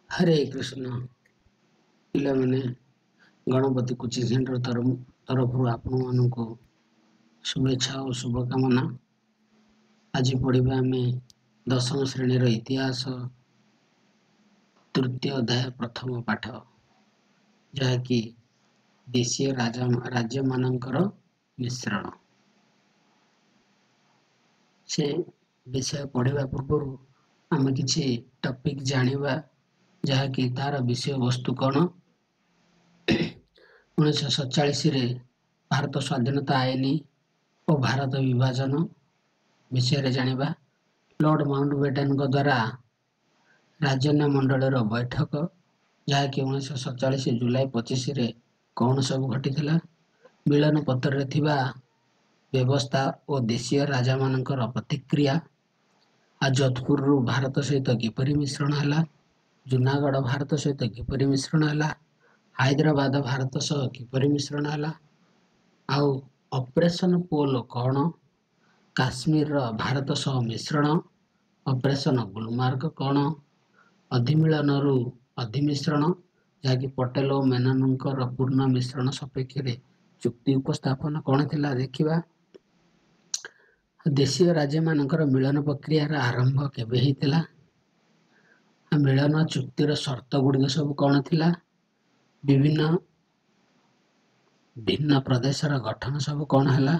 हरे कृष्ण पिला माने Ganpati coaching centre तरफ आपण मानक शुभेच्छा और शुभकामना। आज पढ़ा आम दशम श्रेणीर इतिहास तृतीय अध्याय प्रथम पाठ जहाँकि देशीय राज्य मानकर मिश्रण से विषय पढ़ा पूर्व आम किसी टॉपिक जानिबा जहाँकि तार विषय वस्तु कौन 1947 भारत स्वाधीनता आईन और भारत विभाजन विषय जानिबा। लॉर्ड माउंटबेटन द्वारा राजन्य मंडल बैठक जहाँकि 1947 जुलाई 25 कौन सब घटी मिलन पत्र व्यवस्था और देशीय राजा मानकर प्रतिक्रिया। आ जोधपुर भारत सहित किपरि मिश्रण है, जूनागढ़ भारत सहित किपरि मिश्रण है, हैदराबाद भारत सह किपरि मिश्रण है, आउ ऑपरेशन पोल कौन, काश्मीर भारत सह मिश्रण, ऑपरेशन गुलमार्ग कौन, अधिमिलन अधिमिश्रण जहाँकि पटेल और मेनन पूर्ण मिश्रण सपेक्ष चुक्ति उपस्थापन कौन थिला देखिबा। देशीय राज्य मानकर मिलन प्रक्रियार आरंभ केबे हेतिला, मिलन चुक्तिर शर्त गुड़िक सब कौन थिला, विभिन्न भिन्न प्रदेशर गठन सब कौन है,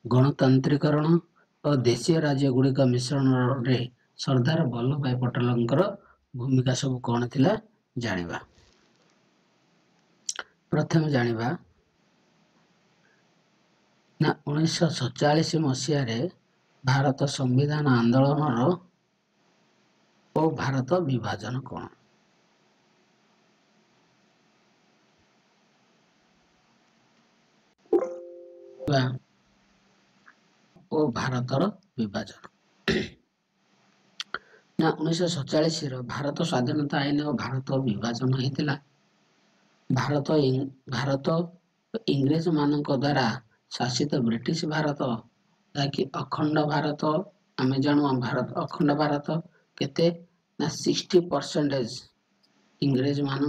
गणतांत्रिकरण और देशीय राज्य गुड़िक मिश्रण रे सरदार वल्लभ भाई पटेलंकर भूमिका सब कौन थिला जानिबा। प्रथम जानिबा ना 1947 मसीह भारत संविधान आंदोलन और भारत विभाजन कौन। ओ भारतर विभाजन ना 1947 भारत स्वाधीनता आईन और भारत विभाजन होता। भारत इंग्रेज मान द्वारा शासित ब्रिटिश भारत ताकि अखंड भारत आम जानू भारत अखंड भारत केते ना 60% इंग्रेज मान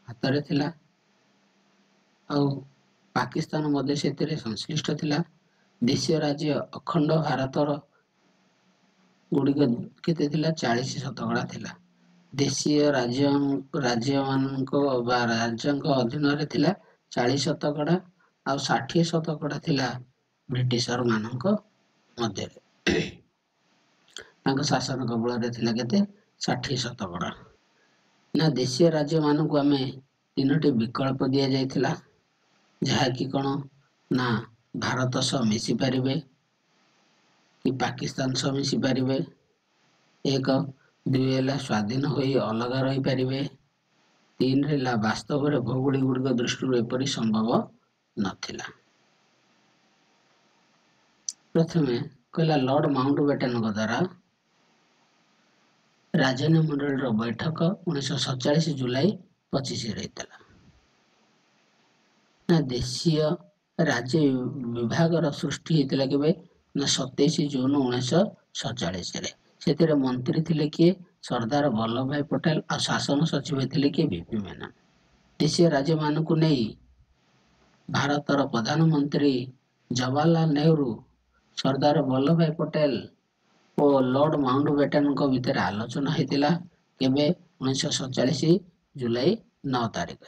हाथ में थिला। पाकिस्तान मध्य से संश्लिष्ट थिला। देशीय राज्य अखंड भारतर गुड़िक केते थिला 40% थिला। देशीय राज्य अधीन थिला 40% आ 60% थिला ब्रिटिशर मानक मध्य शासन कबल थिला केते 60%। ना देशीय राज्य मानक आम 3टी विकल्प दि जाइथिला जहाँकि कौन ना भारत सह मिसी पारिबे कि पाकिस्तान सह मिसी पारिबे, एक 2 स्वाधीन होई अलग रही पारिबे, 3 वास्तव में भौगोलिक गुड़िक दृष्टि एपरि संभव नथिला। प्रथमे कहला लॉर्ड माउंटबेटन द्वारा राजन्य मंडल बैठक 1947 जुलाई 25 रहीतला। ना देशीय राज्य विभाग सृष्टि होता केबे ना 27 जून 1947 से मंत्री थिले किए सरदार वल्लभ भाई पटेल और शासन सचिव थिले किए वीपी मेनन। देशीय राज्य मानक नहीं भारतर प्रधानमंत्री जवाहरलाल नेहरू सरदार वल्लभ भाई पटेल और लॉर्ड माउंटबेटन भितर आलोचना होता केबे 1947 जुलाई 9 तारिख।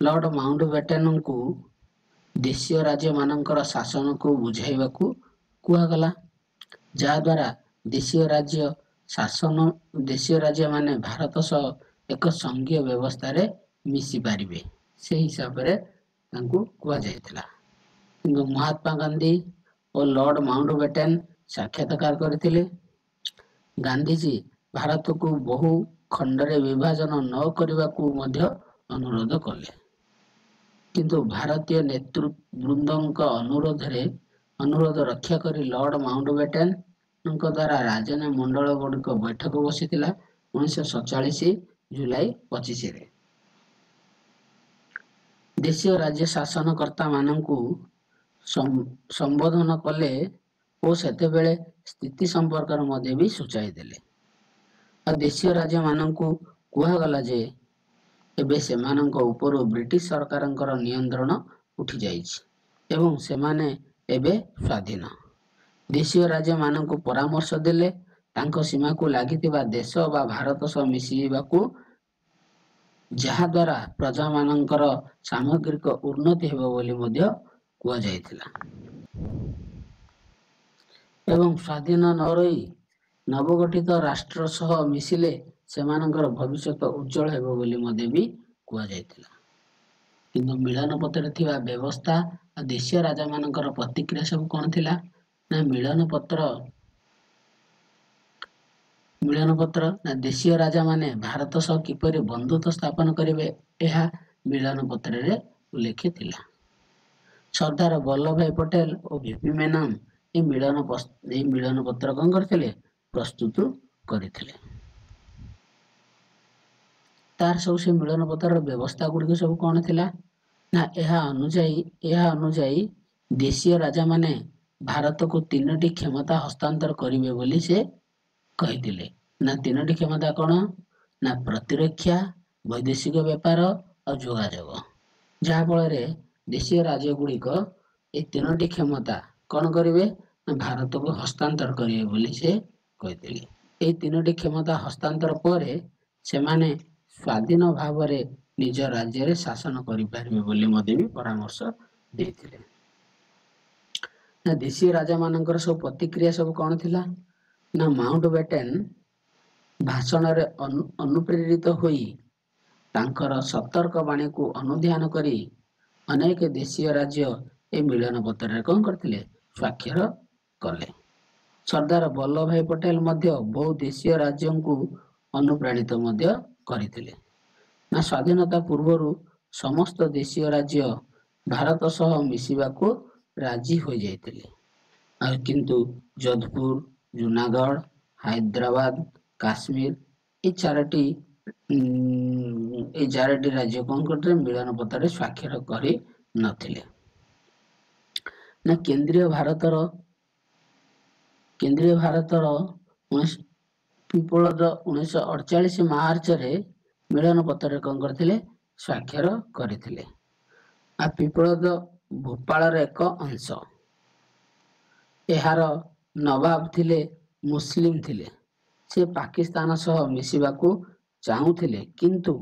लॉर्ड माउंटबेटन को देशीय राज्य मानकर शासन को बुझाइबा कुआगला जहाद्वारा देशीय राज्य शासन देशीय राज्य माने भारत सह एक संघीय व्यवस्था रे मिसी पारिबे से हिसाब रे तांको कुआ जायतिला। किंतु महात्मा गांधी और लॉर्ड माउंटबेटन साक्षात्कार करथिले। गांधीजी भारत को बहु खंडरे विभाजन न करने को अनुरोध कले किंतु भारतीय नेतृवृंद अनुरोध रक्षा करी लॉर्ड माउंटबेटन द्वारा राजन्य मंडल गुड़िक बैठक बसी 1947 जुलाई 25 रे। देशीय राज्य शासनकर्ता मानकु संबोधन कले और सेतेबेले स्थिति संपर्क भी सूचाई देले। ଆଉ ଦେଶୀୟ ରାଜ୍ୟ ମାନଙ୍କୁ କୁହାଗଲା ଯେ ଏବେ ସେମାନଙ୍କ ଉପରୁ ବ୍ରିଟିଶ ସରକାରଙ୍କର ନିୟନ୍ତ୍ରଣ ଉଠି ଯାଇଛି ଏବଂ ସେମାନେ ଏବେ ସ୍ୱାଧୀନ। ଦେଶୀୟ ରାଜ୍ୟମାନଙ୍କୁ ପରାମର୍ଶ ଦେଲେ ତାଙ୍କ ସୀମାକୁ ଲାଗିଥିବା ଦେଶ ବା ଭାରତ ସହ ମିଶିବାକୁ, ଯାହାଦ୍ୱାରା ପ୍ରଜାମାନଙ୍କର ସାମଗ୍ରିକ ଉନ୍ନତି ହେବ ବୋଲି ମଧ୍ୟ କୁହାଯାଇଥିଲା। ଏବଂ ସ୍ୱାଧୀନ ନ ରହି ନବଗଠିତ ରାଷ୍ଟ୍ର ସହ ମିଶିଲେ ସେମାନଙ୍କର ଭବିଷ୍ୟତ ଉଜ୍ଜଳ ହେବ ବୋଲି ମଧ୍ୟ ବି କୁହାଯାଇଥିଲା। କିନ୍ତୁ ମିଳନ ପତ୍ରରେ ଥିବା ବ୍ୟବସ୍ଥା ଆଉ ଦେଶୀୟ ରାଜାମାନଙ୍କର ପ୍ରତିକ୍ରିୟା ସବୁ କଣ ଥିଲା? ନା ମିଳନ ପତ୍ର ନା ଦେଶୀୟ ରାଜାମାନେ ଭାରତ ସହ କିପରି ବନ୍ଧୁତ୍ୱ ସ୍ଥାପନ କରିବେ, ଏହା ମିଳନ ପତ୍ରରେ ଉଲ୍ଲେଖ ଥିଲା। ସର୍ଦ୍ଦାର ବଲ୍ଲଭଭାଇ ପଟେଲ ଓ ଭିପି ମେନନ ଏହି ମିଳନ ପତ୍ର କଣ କରିଥିଲେ? ପ୍ରସ୍ତୁତ କରିଥିଲେ। ତାର ସବୁ ସେ ମିଳନ ପତ୍ରର ବ୍ୟବସ୍ଥା ଗୁଡ଼ିକ ସବୁ କଣ ଥିଲା? ନା ଏହା ଅନୁଯାୟୀ ଦେଶୀୟ ରାଜାମାନେ ଭାରତକୁ 3ଟି କ୍ଷମତା ହସ୍ତାନ୍ତର କରିବେ ବୋଲି ସେ କହିଥିଲେ। ନା 3ଟି କ୍ଷମତା କଣ? ନା ପ୍ରତିରକ୍ଷା, ବୈଦେଶିକ ବ୍ୟାପାର ଆଉ ଯୋଗାଯୋଗ। ଯାହାଫଳରେ ଦେଶୀୟ ରାଜ୍ୟ ଗୁଡ଼ିକ এই 3ଟି କ୍ଷମତା କଣ କରିବେ? ନା ଭାରତକୁ ହସ୍ତାନ୍ତର କରିବେ ବୋଲି ସେ କହିଥିଲେ। এই 3ଟି କ୍ଷମତା ହସ୍ତାନ୍ତର ପରେ ସେମାନେ ସ୍ୱାଧୀନ ଭାବରେ ନିଜ ରାଜ୍ୟରେ ଶାସନ କରିପାରିବେ ବୋଲି ମଧ୍ୟ ବି ପରାମର୍ଶ ଦେଇଥିଲେ। ନା ଦେଶୀୟ ରାଜାମାନଙ୍କର ସବୁ ପ୍ରତିକ୍ରିୟା ସବୁ କଣ ଥିଲା? ନା ମାଉଣ୍ଟବେଟେନ ଭାଷଣରେ ଅନୁପ୍ରେରିତ ହୋଇ ତାଙ୍କର ସତର୍କ ବାଣୀକୁ ଅନୁଧ୍ୟାନ କରି ଅନେକ ଦେଶୀୟ ରାଜ୍ୟ ଏ ମିଳନ ପତ୍ରରେ କଣ କରିଥିଲେ? ସ୍ୱାକ୍ଷର କଲେ। ସର୍ଦ୍ଦାର ବଲ୍ଲଭଭାଇ ପଟେଲ ମଧ୍ୟ ବହୁ ଦେଶୀୟ ରାଜ୍ୟଙ୍କୁ ଅନୁପ୍ରାଣିତ ମଧ୍ୟ କରିଥିଲେ। ନା ସ୍ୱାଧୀନତା ପୂର୍ବରୁ ସମସ୍ତ ଦେଶୀୟ ରାଜ୍ୟ ଭାରତ ସହ ମିଶିବାକୁ ରାଜି ହୋଇଯାଇଥିଲେ। ଆଉ କିନ୍ତୁ ଯୋଧପୁର, ଜୁନାଗଡ଼, ହାଇଦ୍ରାବାଦ, କାଶ୍ମୀର এই ଚାରୋଟି ରାଜ୍ୟ କଣ କରିଥିଲେ? ମିଳନ ପତ୍ରରେ ସ୍ୱାକ୍ଷର କରି ନଥିଲେ। ନା କେନ୍ଦ୍ରୀୟ ଭାରତର ପିପଳଦ 1948 ମାର୍ଚ୍ଚରେ ମିଳନ ପତ୍ରରେ କଣ କରିଥିଲେ? ସ୍ୱାକ୍ଷର କରିଥିଲେ। ଆଉ ପିପଳଦ ଭୋପାଳର ଏକ ଅଂଶ। ଏହାର ନବାବ ଥିଲେ ମୁସଲିମ ଥିଲେ। ସେ ପାକିସ୍ତାନ ସହ ମିଶିବାକୁ ଚାହୁଁଥିଲେ, କିନ୍ତୁ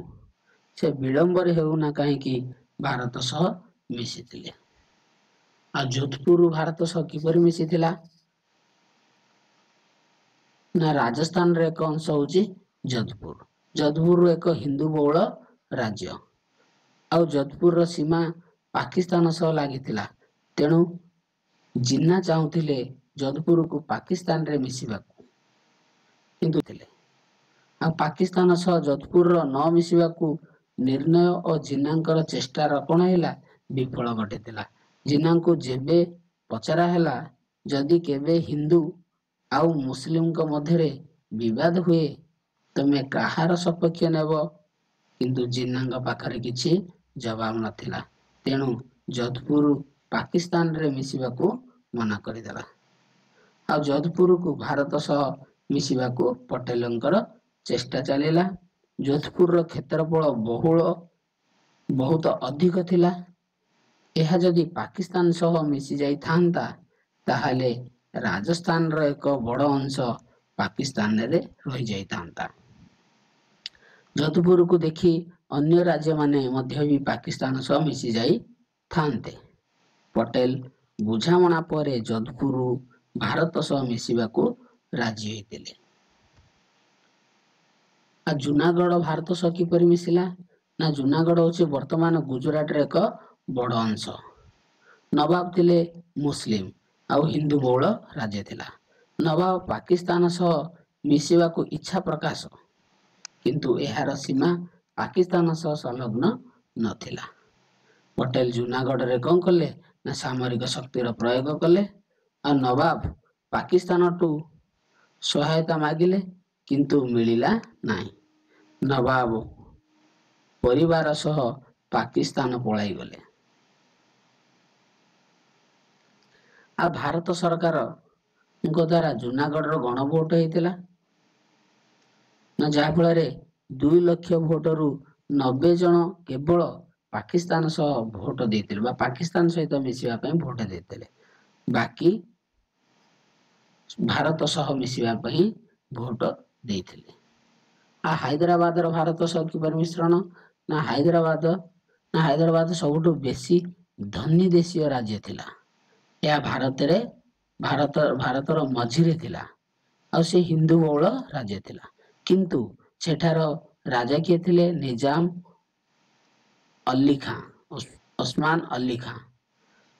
ସେ ବିଳମ୍ବରେ ହେଉନା କାହିଁକି ଭାରତ ସହ ମିଶିଥିଲେ। ଆଉ ଯୋଧପୁର ଭାରତ ସହ କିପରି ମିଶିଥିଲା? ନା ରାଜସ୍ଥାନର ଏକ ଅଂଶ ହଉଛି ଯୋଧପୁର। ଯୋଧପୁର ଏକ ହିନ୍ଦୁ ବହୁଳ ରାଜ୍ୟ। ଆଉ ଯୋଧପୁରର ସୀମା ପାକିସ୍ତାନ ସହ ଲାଗିଥିଲା। ତେଣୁ ଜିନ୍ନା ଚାହୁଁଥିଲେ ଯୋଧପୁରକୁ ପାକିସ୍ତାନରେ ମିଶିବାକୁ, କିନ୍ତୁ ଥିଲେ। ଆଉ ପାକିସ୍ତାନ ସହ ଯୋଧପୁରର ନ ମିଶିବାକୁ ନିର୍ଣ୍ଣୟ ଓ ଜିନ୍ନାଙ୍କର ଚେଷ୍ଟାର କଣ ହେଲା? ବିଫଳ ଘଟିଥିଲା। ଜିନ୍ନାଙ୍କୁ ଯେବେ ପଚରା ହେଲା, ଯଦି କେବେ ହିନ୍ଦୁ ଆଉ ମୁସଲିମଙ୍କ ମଧ୍ୟରେ ବିବାଦ ହୁଏ ତମେ କାହାର ସପକ୍ଷ ନେବ? କିନ୍ତୁ ଜିନ୍ନାଙ୍କ ପାଖରେ କିଛି ଜବାବ ନଥିଲା। ତେଣୁ ଯୋଧପୁର ପାକିସ୍ତାନରେ ମିଶିବାକୁ ମନା କରିଦେଲା। ଆଉ ଯୋଧପୁରକୁ ଭାରତ ସହ ମିଶିବାକୁ ପଟେଲଙ୍କର ଚେଷ୍ଟା ଚାଲିଲା। ଯୋଧପୁରର କ୍ଷେତ୍ରଫଳ ବହୁତ ଅଧିକ ଥିଲା। ଏହା ଯଦି ପାକିସ୍ତାନ ସହ ମିଶି ଯାଇଥାନ୍ତା, ତାହେଲେ ରାଜସ୍ଥାନର ଏକ ବଡ଼ ଅଂଶ ପାକିସ୍ତାନରେ ରହିଯାଇଥାନ୍ତା। ଯୋଧପୁରକୁ ଦେଖି ଅନ୍ୟ ରାଜ୍ୟମାନେ ମଧ୍ୟ ବି ପାକିସ୍ତାନ ସହ ମିଶି ଯାଇଥାନ୍ତେ। ପଟେଲ ବୁଝାମଣା ପରେ ଯୋଧପୁର ଭାରତ ସହ ମିଶିବାକୁ ରାଜି ହୋଇଥିଲେ। ଆଉ ଜୁନାଗଡ଼ ଭାରତ ସହ କିପରି ମିଶିଲା? ନା ଜୁନାଗଡ଼ ହେଉଛି ବର୍ତ୍ତମାନ ଗୁଜରାଟର ଏକ ବଡ଼ ଅଂଶ। ନବାବ ଥିଲେ ମୁସଲିମ ଆଉ ହିନ୍ଦୁ ବହୁଳ ରାଜ୍ୟ ଥିଲା। ନବାବ ପାକିସ୍ତାନ ସହ ମିଶିବାକୁ ଇଚ୍ଛା ପ୍ରକାଶ, କିନ୍ତୁ ଏହାର ସୀମା ପାକିସ୍ତାନ ସହ ସଂଲଗ୍ନ ନଥିଲା। ପଟେଲ ଜୁନାଗଡ଼ରେ କଣ କଲେ? ନା ସାମରିକ ଶକ୍ତିର ପ୍ରୟୋଗ କଲେ। ଆଉ ନବାବ ପାକିସ୍ତାନଠୁ ସହାୟତା ମାଗିଲେ, କିନ୍ତୁ ମିଳିଲା ନାହିଁ। ନବାବ ପରିବାର ସହ ପାକିସ୍ତାନ ପଳାଇଗଲେ। ଆଉ ଭାରତ ସରକାରଙ୍କ ଦ୍ୱାରା ଜୁନାଗଡ଼ର ଗଣଭୋଟ ହେଇଥିଲା। ନା ଯାହାଫଳରେ 2 ଲକ୍ଷ ଭୋଟରୁ 90 ଜଣ କେବଳ ପାକିସ୍ତାନ ସହ ଭୋଟ ଦେଇଥିଲେ ବା ପାକିସ୍ତାନ ସହିତ ମିଶିବା ପାଇଁ ଭୋଟ ଦେଇଥିଲେ। ବାକି ଭାରତ ସହ ମିଶିବା ପାଇଁ ଭୋଟ ଦେଇଥିଲେ। ହାଇଦ୍ରାବାଦର ଭାରତ ସହ କିପରି ମିଶ୍ରଣ? ନା ହାଇଦ୍ରାବାଦ ସବୁଠୁ ବେଶୀ ଧନୀ ଦେଶୀୟ ରାଜ୍ୟ ଥିଲା। ଏହା ଭାରତର ମଝିରେ ଥିଲା ଆଉ ସେ ହିନ୍ଦୁ ବହୁଳ ରାଜ୍ୟ ଥିଲା। କିନ୍ତୁ ସେଠାର ରାଜା କିଏ ଥିଲେ? ନିଜାମ ଅଲ୍ଲୀ ଖାଁ, ଓସମାନ ଅଲ୍ଲୀ ଖାଁ।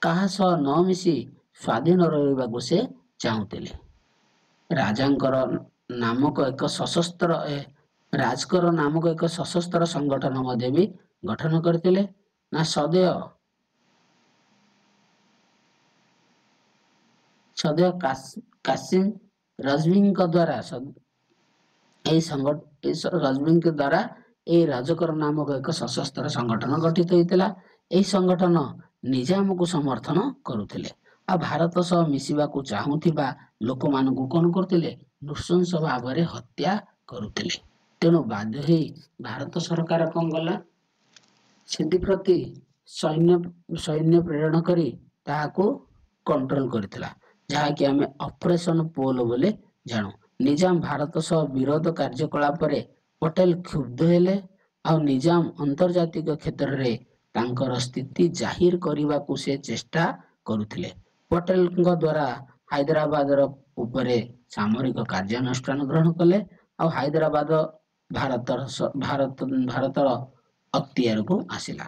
କାହା ସହ ନ ମିଶି ସ୍ୱାଧୀନ ରହିବାକୁ ସେ ଚାହୁଁଥିଲେ। ରାଜକର ନାମକ ଏକ ସଶସ୍ତ୍ର ସଂଗଠନ ମଧ୍ୟ ବି ଗଠନ କରିଥିଲେ। ନା ସଦୟ କାସିମ ରଜବୀଙ୍କ ଦ୍ୱାରା ଏହି ରାଜକର ନାମକ ଏକ ସଶସ୍ତ୍ର ସଂଗଠନ ଗଠିତ ହୋଇଥିଲା। ଏହି ସଂଗଠନ ନିଜାମକୁ ସମର୍ଥନ କରୁଥିଲେ ଆଉ ଭାରତ ସହ ମିଶିବାକୁ ଚାହୁଁଥିବା ଲୋକମାନଙ୍କୁ କଣ କରୁଥିଲେ? ନୃଶଂସ ଭାବରେ ହତ୍ୟା କରୁଥିଲେ। ତେଣୁ ବାଧ୍ୟ ହୋଇ ଭାରତ ସରକାର କଣ କଲା? ସେଥିପ୍ରତି ସୈନ୍ୟ ପ୍ରେରଣ କରି ତାହାକୁ କଣ୍ଟ୍ରୋଲ କରିଥିଲା, ଯାହାକି ଆମେ ଅପରେସନ ପୋଲ ବୋଲି ଜାଣୁ। ନିଜାମ ଭାରତ ସହ ବିରୋଧ କାର୍ଯ୍ୟକଳାପରେ ପଟେଲ କ୍ଷୁବ୍ଧ ହେଲେ ଆଉ ନିଜାମ ଆନ୍ତର୍ଜାତିକ କ୍ଷେତ୍ରରେ ତାଙ୍କର ସ୍ଥିତି ଜାହିର କରିବାକୁ ସେ ଚେଷ୍ଟା କରୁଥିଲେ। ପଟେଲଙ୍କ ଦ୍ୱାରା ହାଇଦ୍ରାବାଦର ଉପରେ ସାମରିକ କାର୍ଯ୍ୟାନୁଷ୍ଠାନ ଗ୍ରହଣ କଲେ ଆଉ ହାଇଦ୍ରାବାଦ ଭାରତର ଅକ୍ତିଆରକୁ ଆସିଲା।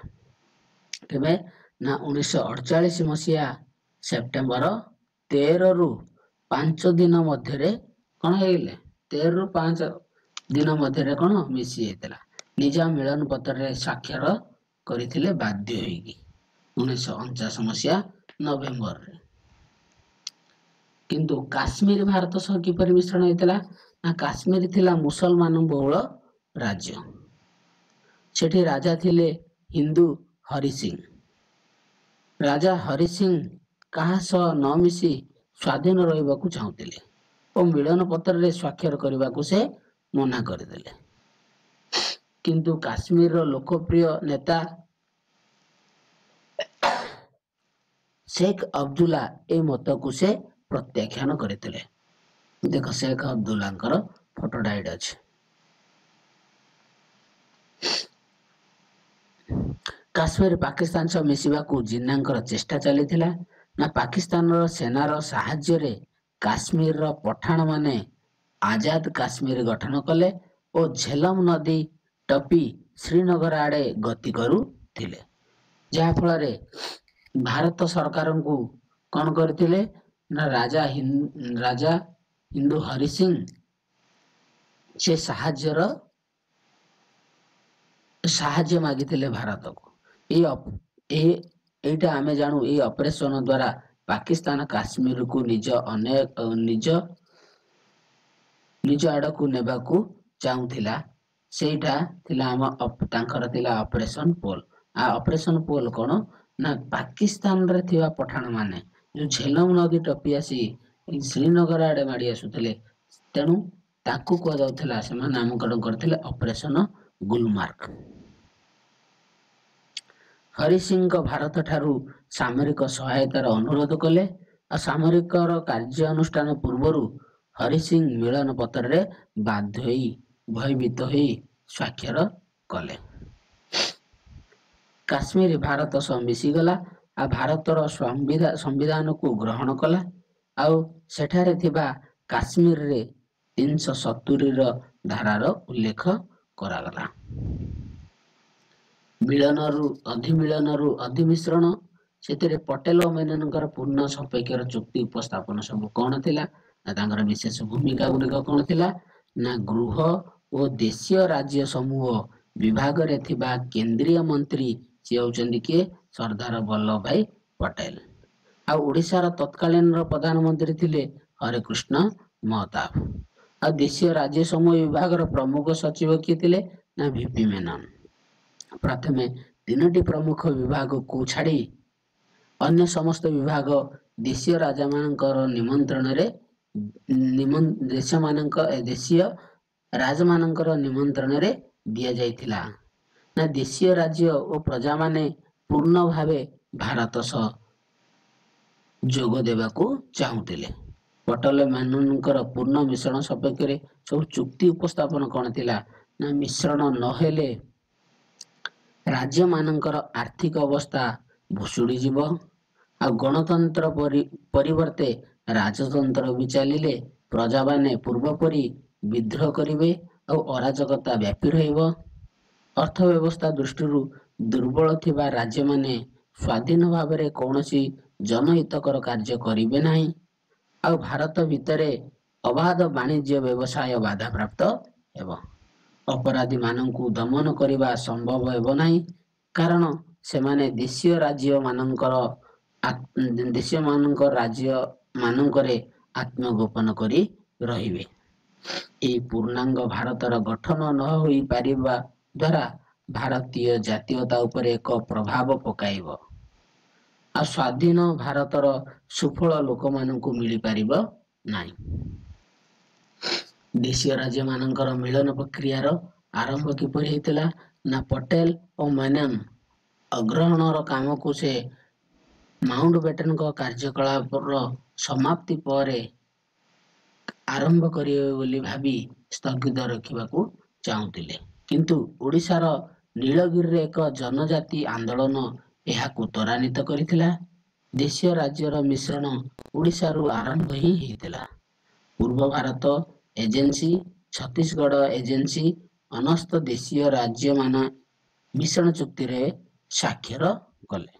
କେବେ? ନା 1948 ମସିହା ସେପ୍ଟେମ୍ବର 13ରୁ 5 ଦିନ ମଧ୍ୟରେ କଣ ହେଇଗଲେ? 13ରୁ 5 ଦିନ ମଧ୍ୟରେ କଣ ମିଶି ଯାଇଥିଲା। ନିଜାମ ମିଳନ ପତ୍ରରେ ସ୍ୱାକ୍ଷର କରିଥିଲେ ବାଧ୍ୟ ହୋଇକି 1949 ମସିହା ନଭେମ୍ବରରେ। କିନ୍ତୁ କାଶ୍ମୀର ଭାରତ ସହ କିପରି ମିଶ୍ରଣ ହେଇଥିଲା? ନା କାଶ୍ମୀର ଥିଲା ମୁସଲମାନ ବହୁଳ ରାଜ୍ୟ। ସେଠି ରାଜା ଥିଲେ ହିନ୍ଦୁ ହରି ସିଂ। ରାଜା ହରି ସିଂ କାହା ସହ ନ ମିଶି ସ୍ୱାଧୀନ ରହିବାକୁ ଚାହୁଁଥିଲେ ଓ ମିଳନ ପତ୍ରରେ ସ୍ୱାକ୍ଷର କରିବାକୁ ସେ ମନା କରିଦେଲେ। କିନ୍ତୁ କାଶ୍ମୀରର ଲୋକପ୍ରିୟ ନେତା ଶେଖ ଅବଦୁଲ୍ଲା ଏହି ମତକୁ ସେ ପ୍ରତ୍ୟାଖ୍ୟାନ କରିଥିଲେ। ଦେଖ ଶେଖ ଅବଦୁଲ୍ଲାଙ୍କର ଫଟୋଟା ଏଇଠି ଅଛି। କାଶ୍ମୀର ପାକିସ୍ତାନ ସହ ମିଶିବାକୁ ଜିନ୍ନାଙ୍କର ଚେଷ୍ଟା ଚାଲିଥିଲା। ନା ପାକିସ୍ତାନର ସେନାର ସାହାଯ୍ୟରେ କାଶ୍ମୀରର ପଠାଣମାନେ ଆଜାଦ କାଶ୍ମୀର ଗଠନ କଲେ ଓ ଝେଲମ ନଦୀ ଟପି ଶ୍ରୀନଗର ଆଡ଼େ ଗତି କରୁଥିଲେ। ଯାହାଫଳରେ ଭାରତ ସରକାରଙ୍କୁ କଣ କରିଥିଲେ? ନା ରାଜା ହିନ୍ଦୁ ହରି ସିଂ ସେ ସାହାଯ୍ୟ ମାଗିଥିଲେ ଭାରତକୁ। ଏଇଟା ଆମେ ଜାଣୁ ଏଇ ଅପରେସନ ଦ୍ୱାରା ପାକିସ୍ତାନ କାଶ୍ମୀରକୁ ନିଜ ଆଡକୁ ନେବାକୁ ଚାହୁଁଥିଲା। ସେଇଟା ଥିଲା ତାଙ୍କର ଥିଲା ଅପରେସନ ପୋଲ। ଅପରେସନ ପୋଲ କଣ? ନା ପାକିସ୍ତାନରେ ଥିବା ପଠାଣ ମାନେ ଯୋଉ ଝେଲମ ନଦୀ ଟପି ଆସି ଶ୍ରୀନଗର ଆଡେ ମାଡି ଆସୁଥିଲେ, ତେଣୁ ତାକୁ କୁହାଯାଉଥିଲା, ସେମାନେ ନାମକରଣ କରିଥିଲେ ଅପରେସନ ଗୁଲମାର୍ଗ। ହରି ସିଂଙ୍କ ଭାରତ ଠାରୁ ସାମରିକ ସହାୟତାର ଅନୁରୋଧ କଲେ ଆଉ ସାମରିକର କାର୍ଯ୍ୟାନୁଷ୍ଠାନ ପୂର୍ବରୁ ହରି ସିଂ ମିଳନ ପତ୍ରରେ ଭୟଭୀତ ହୋଇ ସ୍ୱାକ୍ଷର କଲେ। କାଶ୍ମୀର ଭାରତ ସହ ମିଶିଗଲା ଆଉ ଭାରତର ସମ୍ବିଧାନକୁ ଗ୍ରହଣ କଲା ଆଉ ସେଠାରେ ଥିବା କାଶ୍ମୀରରେ 370ର ଧାରାର ଉଲ୍ଲେଖ କରାଗଲା। ମିଳନରୁ ଅଧିମିଶ୍ରଣ। ସେଥିରେ ପଟେଲ ଓ ମେନନଙ୍କର ପୂର୍ଣ୍ଣ ସପକ୍ଷର ଚୁକ୍ତି ଉପସ୍ଥାପନ ସବୁ କଣ ଥିଲା? ନା ତାଙ୍କର ବିଶେଷ ଭୂମିକା ଗୁଡ଼ିକ କଣ ଥିଲା? ନା ଗୃହ ଓ ଦେଶୀୟ ରାଜ୍ୟ ସମୂହ ବିଭାଗରେ ଥିବା କେନ୍ଦ୍ରୀୟ ମନ୍ତ୍ରୀ ସିଏ ହଉଛନ୍ତି କିଏ? ସର୍ଦ୍ଦାର ବଲ୍ଲଭ ଭାଇ ପଟେଲ। ଆଉ ଓଡ଼ିଶାର ତତ୍କାଳୀନର ପ୍ରଧାନମନ୍ତ୍ରୀ ଥିଲେ ହରେକୃଷ୍ଣ ମହତାବ। ଆଉ ଦେଶୀୟ ରାଜ୍ୟ ସମୂହ ବିଭାଗର ପ୍ରମୁଖ ସଚିବ କିଏ ଥିଲେ? ନା ଭିପି ମେନନ। ପ୍ରଥମେ 3ଟି ପ୍ରମୁଖ ବିଭାଗକୁ ଛାଡ଼ି ଅନ୍ୟ ସମସ୍ତ ବିଭାଗ ଦେଶୀୟ ରାଜାମାନଙ୍କର ନିମନ୍ତ୍ରଣରେ ଦେଶୀୟ ରାଜମାନଙ୍କର ନିମନ୍ତ୍ରଣରେ ଦିଆଯାଇଥିଲା। ନା ଦେଶୀୟ ରାଜ୍ୟ ଓ ପ୍ରଜାମାନେ ପୂର୍ଣ୍ଣ ଭାବେ ଭାରତ ସହ ଯୋଗ ଦେବାକୁ ଚାହୁଁଥିଲେ। ପଟେଲମାନଙ୍କର ପୂର୍ଣ୍ଣ ମିଶ୍ରଣ ସପକ୍ଷରେ ସବୁ ଚୁକ୍ତି ଉପସ୍ଥାପନ କ'ଣ ଥିଲା? ନା ମିଶ୍ରଣ ନହେଲେ ରାଜ୍ୟମାନଙ୍କର ଆର୍ଥିକ ଅବସ୍ଥା ଭୁଷୁଡ଼ିଯିବ, ଆଉ ଗଣତନ୍ତ୍ର ପରିବର୍ତ୍ତେ ରାଜତନ୍ତ୍ର ବି ଚାଲିଲେ ପ୍ରଜାମାନେ ପୂର୍ବ ପରି ବିଦ୍ରୋହ କରିବେ ଆଉ ଅରାଜକତା ବ୍ୟାପି ରହିବ। ଅର୍ଥ ବ୍ୟବସ୍ଥା ଦୃଷ୍ଟିରୁ ଦୁର୍ବଳ ଥିବା ରାଜ୍ୟମାନେ ସ୍ୱାଧୀନ ଭାବରେ କୌଣସି ଜନହିତକର କାର୍ଯ୍ୟ କରିବେ ନାହିଁ, ଆଉ ଭାରତ ଭିତରେ ଅବାଧ ବାଣିଜ୍ୟ ବ୍ୟବସାୟ ବାଧାପ୍ରାପ୍ତ ହେବ। ଅପରାଧୀମାନଙ୍କୁ ଦମନ କରିବା ସମ୍ଭବ ହେବ ନାହିଁ, କାରଣ ସେମାନେ ଦେଶୀୟ ରାଜ୍ୟମାନଙ୍କରେ ଆତ୍ମଗୋପନ କରି ରହିବେ। ଏହି ପୂର୍ଣ୍ଣାଙ୍ଗ ଭାରତର ଗଠନ ନ ହୋଇପାରିବା ଦ୍ୱାରା ଭାରତୀୟ ଜାତୀୟତା ଉପରେ ଏକ ପ୍ରଭାବ ପକାଇବ, ଆଉ ସ୍ୱାଧୀନ ଭାରତର ସୁଫଳ ଲୋକମାନଙ୍କୁ ମିଳିପାରିବ ନାହିଁ। ଦେଶୀୟ ରାଜ୍ୟମାନଙ୍କର ମିଳନ ପ୍ରକ୍ରିୟାର ଆରମ୍ଭ କିପରି ହୋଇଥିଲା? ନା ପଟେଲ ଓ ମେନନ ଅଗ୍ରହଣର କାମକୁ ସେ ମାଉଣ୍ଟବେଟେନଙ୍କ କାର୍ଯ୍ୟକଳାପର ସମାପ୍ତି ପରେ ଆରମ୍ଭ କରିବେ ବୋଲି ଭାବି ସ୍ଥଗିତ ରଖିବାକୁ ଚାହୁଁଥିଲେ, କିନ୍ତୁ ଓଡ଼ିଶାର ନୀଳଗିରିରେ ଏକ ଜନଜାତି ଆନ୍ଦୋଳନ ଏହାକୁ ତ୍ୱରାନ୍ୱିତ କରିଥିଲା। ଦେଶୀୟ ରାଜ୍ୟର ମିଶ୍ରଣ ଓଡ଼ିଶାରୁ ଆରମ୍ଭ ହିଁ ହୋଇଥିଲା। ପୂର୍ବ ଭାରତ ଏଜେନ୍ସି, ଛତିଶଗଡ଼ ଏଜେନ୍ସି ସମସ୍ତ ଦେଶୀୟ ରାଜ୍ୟମାନେ ମିଶ୍ରଣ ଚୁକ୍ତିରେ ସ୍ୱାକ୍ଷର କଲେ।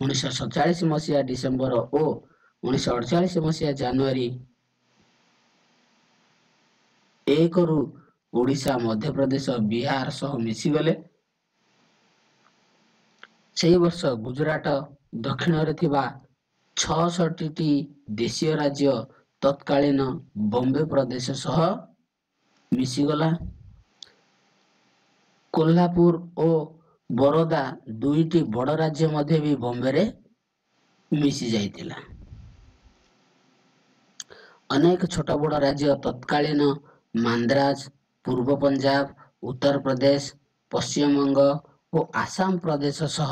1947 ମସିହା ଡିସେମ୍ବର ଓ 1948 ମସିହା ଜାନୁଆରୀ 1ରୁ ଓଡ଼ିଶା, ମଧ୍ୟପ୍ରଦେଶ, ବିହାର ସହ ମିଶିଗଲେ। ସେହି ବର୍ଷ ଗୁଜରାଟ ଦକ୍ଷିଣରେ ଥିବା 66ଟି ଦେଶୀୟ ରାଜ୍ୟ ତତ୍କାଳୀନ ବମ୍ବେ ପ୍ରଦେଶ ସହ ମିଶିଗଲା। କୋଲ୍ହାପୁର ଓ ବରୋଦା ଦୁଇଟି ବଡ଼ ରାଜ୍ୟ ମଧ୍ୟ ବି ବମ୍ବେରେ ମିଶି ଯାଇଥିଲା। ଅନେକ ଛୋଟ ବଡ଼ ରାଜ୍ୟ ତତ୍କାଳୀନ ମାନ୍ଦ୍ରାଜ, ପୂର୍ବ ପଞ୍ଜାବ, ଉତ୍ତରପ୍ରଦେଶ, ପଶ୍ଚିମବଙ୍ଗ ଓ ଆସାମ ପ୍ରଦେଶ ସହ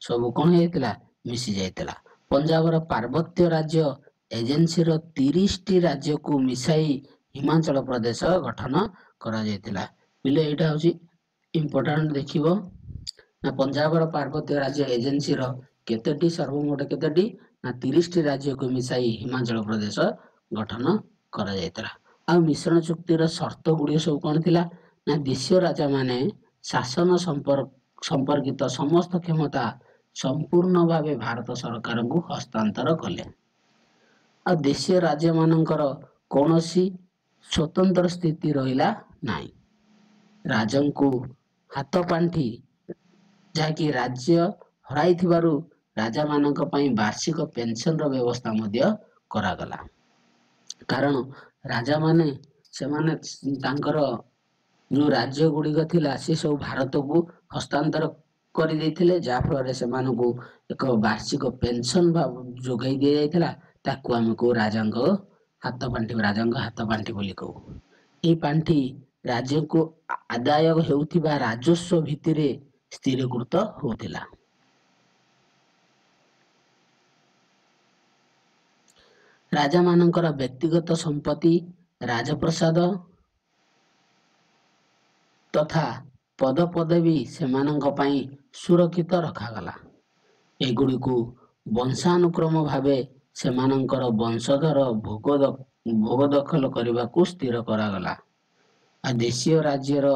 ସବୁ କ'ଣ ହେଇଥିଲା? ମିଶି ଯାଇଥିଲା। ପଞ୍ଜାବର ପାର୍ବତ୍ୟ ରାଜ୍ୟ ଏଜେନ୍ସିର 30ଟି ରାଜ୍ୟକୁ ମିଶାଇ ହିମାଚଳ ପ୍ରଦେଶ ଗଠନ କରାଯାଇଥିଲା। ପିଲେ ଏଇଟା ହେଉଛି ଇମ୍ପୋର୍ଟାଣ୍ଟ ଦେଖିବ। ନା ପଞ୍ଜାବର ପାର୍ବତ୍ୟ ରାଜ୍ୟ ଏଜେନ୍ସିର କେତୋଟି ସର୍ବମୋଟ କେତୋଟି? ନା 30ଟି ରାଜ୍ୟକୁ ମିଶାଇ ହିମାଚଳ ପ୍ରଦେଶ ଗଠନ କରାଯାଇଥିଲା। ଆଉ ମିଶ୍ରଣ ଚୁକ୍ତିର ସର୍ତ୍ତ ଗୁଡ଼ିକ ସବୁ କ'ଣ ଥିଲା? ନା ଦେଶୀୟ ରାଜାମାନେ ଶାସନ ସମ୍ପର୍କିତ ସମସ୍ତ କ୍ଷମତା ସମ୍ପୂର୍ଣ୍ଣ ଭାବେ ଭାରତ ସରକାରଙ୍କୁ ହସ୍ତାନ୍ତର କଲେ, ଆଉ ଦେଶୀୟ ରାଜ୍ୟମାନଙ୍କର କୌଣସି ସ୍ୱତନ୍ତ୍ର ସ୍ଥିତି ରହିଲା ନାହିଁ। ରାଜାଙ୍କୁ ହାତପାଣ୍ଠି, ଯାହାକି ରାଜ୍ୟ ହରାଇଥିବାରୁ ରାଜାମାନଙ୍କ ପାଇଁ ବାର୍ଷିକ ପେନସନର ବ୍ୟବସ୍ଥା ମଧ୍ୟ କରାଗଲା, କାରଣ ରାଜାମାନେ ସେମାନେ ତାଙ୍କର ଯେଉଁ ରାଜ୍ୟ ଗୁଡ଼ିକ ଥିଲା ସେ ସବୁ ଭାରତକୁ ହସ୍ତାନ୍ତର କରିଦେଇଥିଲେ, ଯାହାଫଳରେ ସେମାନଙ୍କୁ ଏକ ବାର୍ଷିକ ପେନସନ ଯୋଗାଇ ଦିଆଯାଇଥିଲା। ତାକୁ ଆମେ କହୁ ରାଜାଙ୍କ ହାତପାଣ୍ଠି ବୋଲି କହୁ। ଏହି ପାଣ୍ଠି ରାଜ୍ୟକୁ ଆଦାୟ ହେଉଥିବା ରାଜସ୍ୱ ଭିତ୍ତିରେ ସ୍ଥିରୀକୃତ ହେଉଥିଲା। ରାଜାମାନଙ୍କର ବ୍ୟକ୍ତିଗତ ସମ୍ପତ୍ତି, ରାଜପ୍ରସାଦ ତଥା ପଦପଦବୀ ସେମାନଙ୍କ ପାଇଁ ସୁରକ୍ଷିତ ରଖାଗଲା। ଏଗୁଡ଼ିକୁ ବଂଶାନୁକ୍ରମ ଭାବେ ସେମାନଙ୍କର ବଂଶଧର ଭୋଗ ଦଖଲ କରିବାକୁ ସ୍ଥିର କରାଗଲା। ଆଉ ଦେଶୀୟ ରାଜ୍ୟର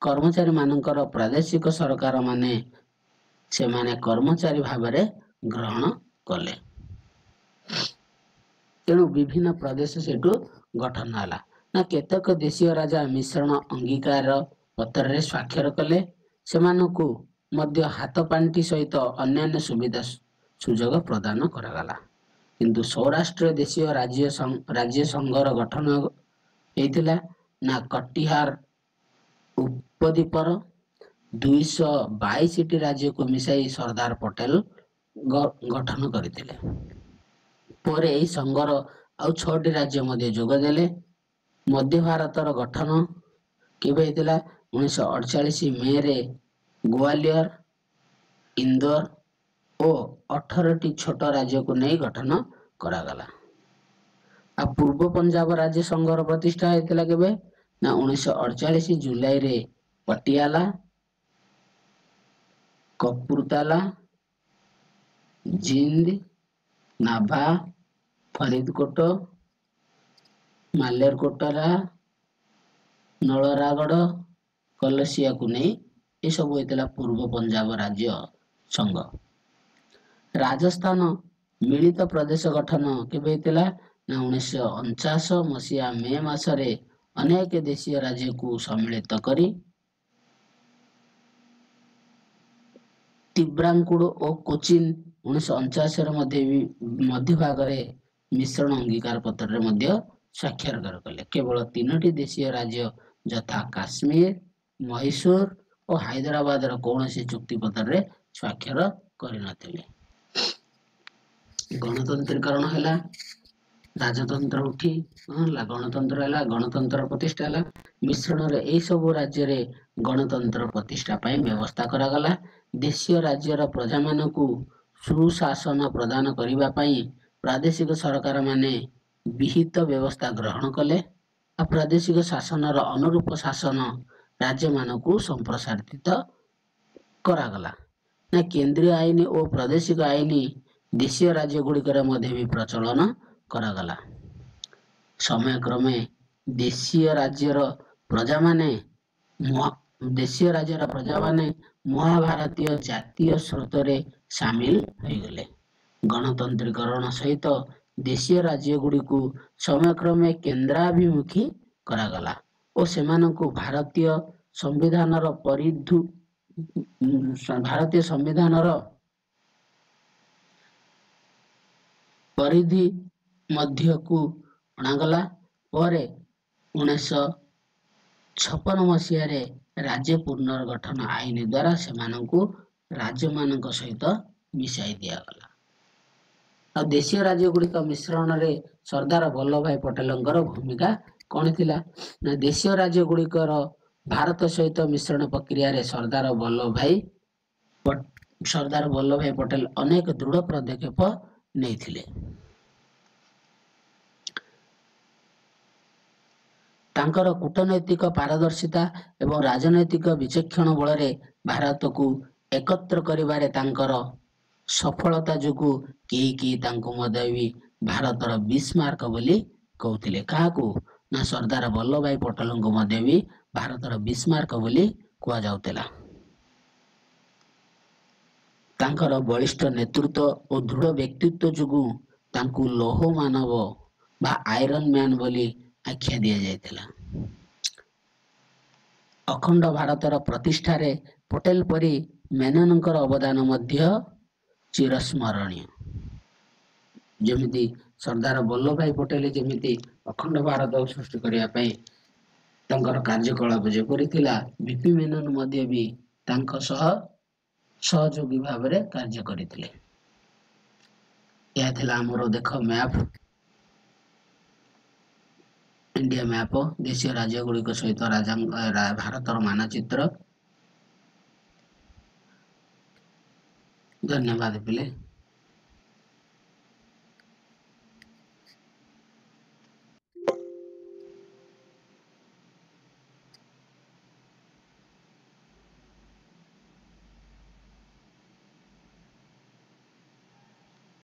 କର୍ମଚାରୀମାନଙ୍କର ପ୍ରାଦେଶିକ ସରକାରମାନେ ସେମାନେ କର୍ମଚାରୀ ଭାବରେ ଗ୍ରହଣ କଲେ। ତେଣୁ ବିଭିନ୍ନ ପ୍ରଦେଶ ସେଠୁ ଗଠନ ହେଲା। ନା କେତେକ ଦେଶୀୟ ରାଜା ମିଶ୍ରଣ ଅଙ୍ଗୀକାର ପତ୍ରରେ ସ୍ୱାକ୍ଷର କଲେ। ସେମାନଙ୍କୁ ମଧ୍ୟ ହାତପାଣ୍ଠି ସହିତ ଅନ୍ୟାନ୍ୟ ସୁବିଧା ସୁଯୋଗ ପ୍ରଦାନ କରାଗଲା। କିନ୍ତୁ ସୌରାଷ୍ଟ୍ରରେ ଦେଶୀୟ ରାଜ୍ୟ ସଂଘର ଗଠନ ହେଇଥିଲା। ନା କଟିହାର ଉପଦ୍ୱୀପର 222ଟି ରାଜ୍ୟକୁ ମିଶାଇ ସର୍ଦ୍ଦାର ପଟେଲ ଗଠନ କରିଥିଲେ। ପରେ ଏହି ସଂଘର ଆଉ 6ଟି ରାଜ୍ୟ ମଧ୍ୟ ଯୋଗ ଦେଲେ। मध्य भारतर गठन केबे हेतिला 1948 मे रे ग्वालियर, इंदौर और 18टी छोट राज्य को नहीं गठन करागला। आ पूर्व पंजाब राज्य संघर प्रतिष्ठा हेतिला केबे ना 1948 जुलाई रे पटियाला, कपूरताला, जिंद, नाभा, फरीदकोट, मालेरकोटरा, नलरागड़, कलसिया को नहीं ये सब हेतिला पूर्व पंजाब राज्य संघ। राजस्थान मिलित प्रदेश गठन केबे हेतिला ना 1949 मसीहा मे मासरे अनेक देशीय राज्य को सम्मिलित करी तिब्रांकुड़ और कोचिन 1949 मध्य भाग में मिश्रण अंगीकार पत्र स्वाक्षर कले। केवल 3टी देशीय राज्य यथा काश्मीर, मैसूर और हैदराबाद कौन सी चुक्ति पत्र स्वाक्षर कर गणतंत्रीकरण है, राजतंत्र उठी गणतंत्र है, गणतंत्र प्रतिष्ठा है। मिश्रण रे ए सब राज्य रे गणतंत्र प्रतिष्ठा पाई व्यवस्था करागला। देशीय राज्यर प्रजा मानकु सुशासन प्रदान करिबा पाई प्रादेशिक सरकार माने विहित व्यवस्था ग्रहण कले। आ प्रादेशिक शासन अनुरूप शासन राज्य मानकु संप्रसारित करागला। ना केंद्रीय आईन और प्रादेशिक आईन देशीय राज्य गुड़िकर भी प्रचलन करागला। समय क्रमे देशीय राज्यर प्रजा माने महाभारतीय जातीय स्रोत रे सामिल हो गले। गणतंत्रीकरण सहित देशीय राज्य गुड़ी को समय क्रमे केंद्राभिमुखी करागला और सेमानंकु भारतीय संविधान परिधि मध्य को अणागला। पर 1956 मसीह रे राज्य पुनर्गठन आईन द्वारा सेमानंकु राज्य मानक सहित मिसाई दिया गला। आ देशीय राज्य गुड़िक मिश्रण रे सरदार वल्लभ भाई पटेलंकर भूमिका कौन थिला ना देशीय राज्य गुड़िकर भारत सहित मिश्रण प्रक्रिया रे सरदार वल्लभ भाई पटेल अनेक दृढ़ पदक्षेप नहीं थिले। तांकर कूटनैतिक पारदर्शिता एवं राजनैतिक विचक्षण बल भारत को एकत्र करिबारे तांकर सफलता जोगु केही भारतर बिस्मार्क बोली कहउथिले। काहाकू ना सरदार वल्लभ भाई पटेल भी भारतर बिस्मार्क बोली कहा जाउतेला। तांकर बलिष्ठ नेतृत्व और दृढ़ व्यक्तित्व जोगु तांकु लौह मानव बा आयरन मैन बोली आख्या दिया जायतिला। अखंड भारतर प्रतिष्ठा रे पटेल परी मेननकर अवदान मध्य चिरस्मरणीय। जमिति सरदार वल्लभ भाई पटेल जमिति अखंड भारत सृष्टि करिया पई तांकर कार्यकलाप जेपरि थिला, बीपी मेनन मध्य भी तांक सहयोगी भाव में कार्य करथिले। यह थिला हमरो देख मैप, इंडिया मैप देशीय राज्य गुड़िक सहित भारतर मानचित्र। धन्यवाद पिले।